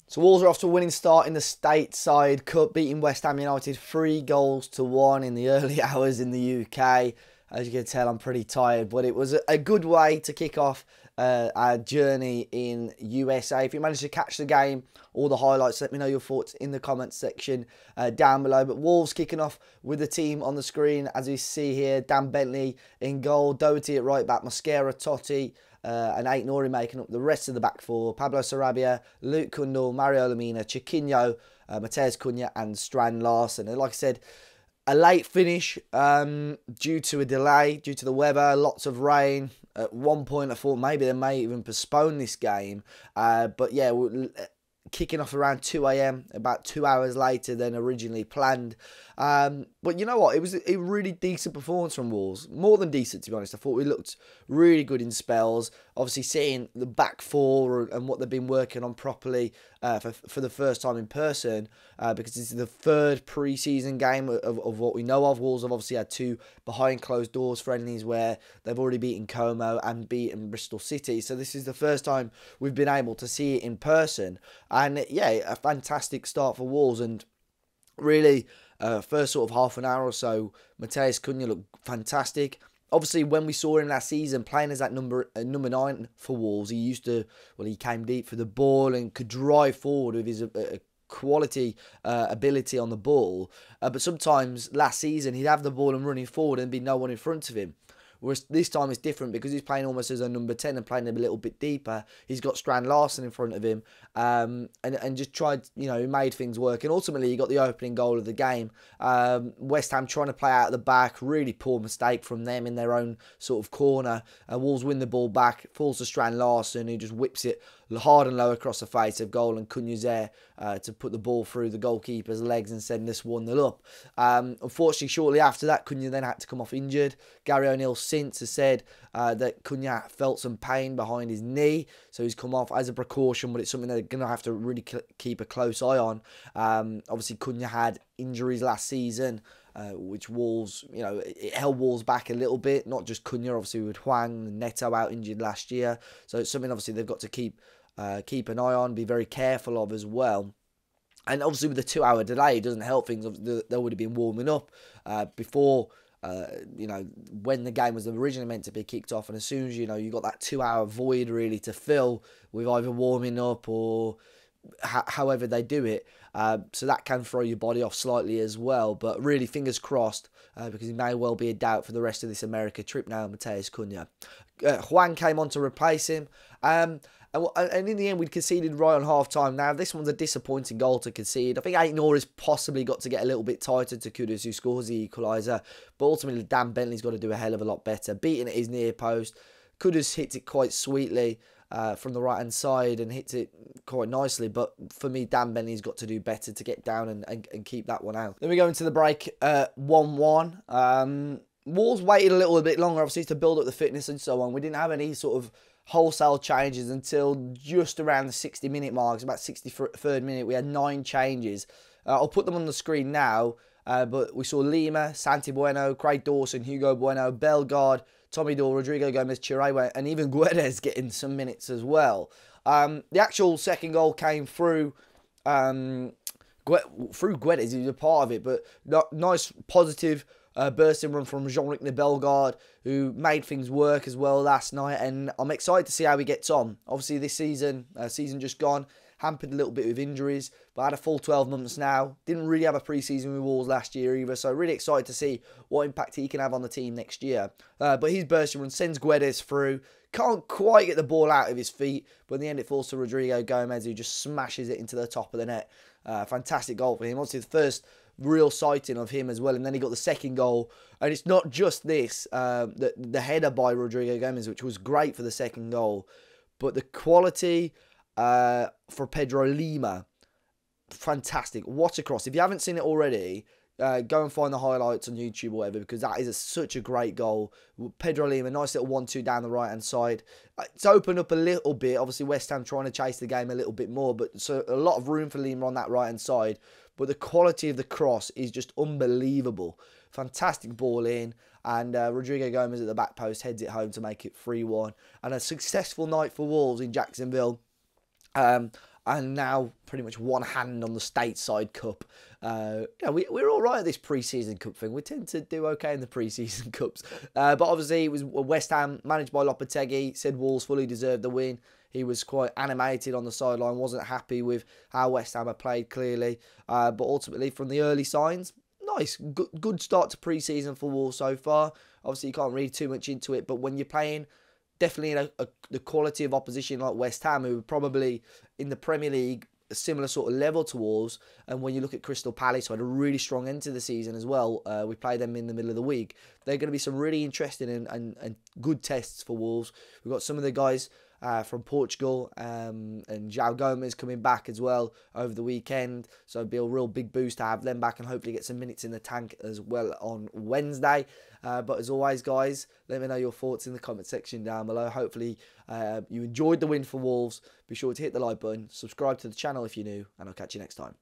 So Wolves are off to a winning start in the Stateside Cup, beating West Ham United 3-1 in the early hours in the UK. As you can tell, I'm pretty tired, but it was a good way to kick off our journey in USA. If you managed to catch the game, all the highlights, let me know your thoughts in the comments section down below. But Wolves kicking off with the team on the screen, as we see here. Dan Bentley in goal, Doherty at right back, Mosquera, Totti, and Ait-Nouri making up the rest of the back four. Pablo Sarabia, Luke Kundal, Mario Lemina, Chiquinho, Matheus Cunha and Strand Larsen. And like I said, a late finish due to a delay, due to the weather, lots of rain. At one point I thought maybe they may even postpone this game. But yeah, kicking off around 2 AM, about 2 hours later than originally planned. But you know what? It was a really decent performance from Wolves. More than decent, to be honest. I thought we looked really good in spells. Obviously, seeing the back four and what they've been working on properly for the first time in person, because this is the third pre-season game of what we know of. Wolves have obviously had two behind closed doors friendlies where they've already beaten Como and beaten Bristol City. So this is the first time we've been able to see it in person. And yeah, a fantastic start for Wolves. And really, first sort of half an hour or so, Matheus Cunha looked fantastic. Obviously, when we saw him last season playing as that number 9 for Wolves, he came deep for the ball and could drive forward with his quality ability on the ball. But sometimes last season, he'd have the ball and running forward and be no one in front of him. Whereas this time it's different because he's playing almost as a number 10 and playing a little bit deeper. He's got Strand Larsen in front of him and just tried, he made things work. And ultimately, he got the opening goal of the game. West Ham trying to play out at the back. Really poor mistake from them in their own sort of corner. Wolves win the ball back. Falls to Strand Larsen, who just whips it hard and low across the face of goal, and Cunha's there to put the ball through the goalkeeper's legs and send this 1-0 up. Unfortunately, shortly after that, Cunha then had to come off injured. Gary O'Neill since has said that Cunha felt some pain behind his knee, so he's come off as a precaution, but it's something they're going to have to really keep a close eye on. Obviously, Cunha had injuries last season, which Wolves, it held Wolves back a little bit. Not just Cunha, obviously, with Hwang and Neto out injured last year. So it's something, obviously, they've got to keep an ay on, be very careful of as well. And obviously, with the 2-hour delay, it doesn't help things. They would have been warming up before, when the game was originally meant to be kicked off. And as soon as, you got that 2-hour void really to fill with either warming up or however they do it. So that can throw your body off slightly as well. But really, fingers crossed, because he may well be a doubt for the rest of this America trip now, Matheus Cunha. Hwang came on to replace him. And in the end, we'd conceded right on half-time. Now, this one's a disappointing goal to concede. I think Ait-Nouri's possibly got to get a little bit tighter to Kudus, who scores the equaliser. But ultimately, Dan Bentley's got to do a hell of a lot better. Beating at his near post. Kudus hits it quite sweetly from the right-hand side and hits it quite nicely. But for me, Dan Bentley's got to do better to get down and keep that one out. Then we go into the break 1-1. Wolves waited a little bit longer, obviously, to build up the fitness and so on. We didn't have any sort of wholesale changes until just around the 60-minute mark. It's about 63rd minute. We had 9 changes. I'll put them on the screen now. But we saw Lima, Santi Bueno, Craig Dawson, Hugo Bueno, Bellegarde, Tommy Doyle, Rodrigo Gomez, Chirrewe, and even Guedes getting some minutes as well. The actual second goal came through Guedes. He was a part of it, but nice, positive bursting run from Jean-Luc Bellegarde, who made things work as well last night, and I'm excited to see how he gets on. Obviously, this season just gone, hampered a little bit with injuries, but had a full 12 months now. Didn't really have a pre-season with Wolves last year either, so really excited to see what impact he can have on the team next year. But his bursting run sends Guedes through. Can't quite get the ball out of his feet, but in the end it falls to Rodrigo Gomez, who just smashes it into the top of the net. Fantastic goal for him. Obviously, the first real sighting of him as well, and then he got the second goal. And it's not just this, the header by Rodrigo Gomez, which was great for the second goal, but the quality for Pedro Lima, fantastic. Watch across. If you haven't seen it already, go and find the highlights on YouTube or whatever, because that is such a great goal. Pedro Lima, nice little 1-2 down the right-hand side. It's opened up a little bit. Obviously, West Ham trying to chase the game a little bit more, but so a lot of room for Lima on that right-hand side. But the quality of the cross is just unbelievable. Fantastic ball in. And Rodrigo Gomez at the back post heads it home to make it 3-1. And a successful night for Wolves in Jacksonville. and now pretty much one hand on the Stateside Cup. We're all right at this pre-season cup thing. We tend to do okay in the pre-season cups. But obviously it was West Ham, managed by Lopetegui, said Wolves fully deserved the win. He was quite animated on the sideline, wasn't happy with how West Ham had played, clearly. But ultimately, from the early signs, nice, good start to pre-season for Wolves so far. Obviously, you can't read too much into it, but when you're playing definitely in the quality of opposition like West Ham, who are probably in the Premier League a similar sort of level to Wolves, and when you look at Crystal Palace, who had a really strong end to the season as well, we played them in the middle of the week. They're going to be some really interesting and good tests for Wolves. We've got some of the guys from Portugal and João Gomez coming back as well over the weekend, so it'll be a real big boost to have them back and hopefully get some minutes in the tank as well on Wednesday. But as always, guys, let me know your thoughts in the comment section down below. Hopefully you enjoyed the win for Wolves. Be sure to hit the like button, subscribe to the channel if you're new, and I'll catch you next time.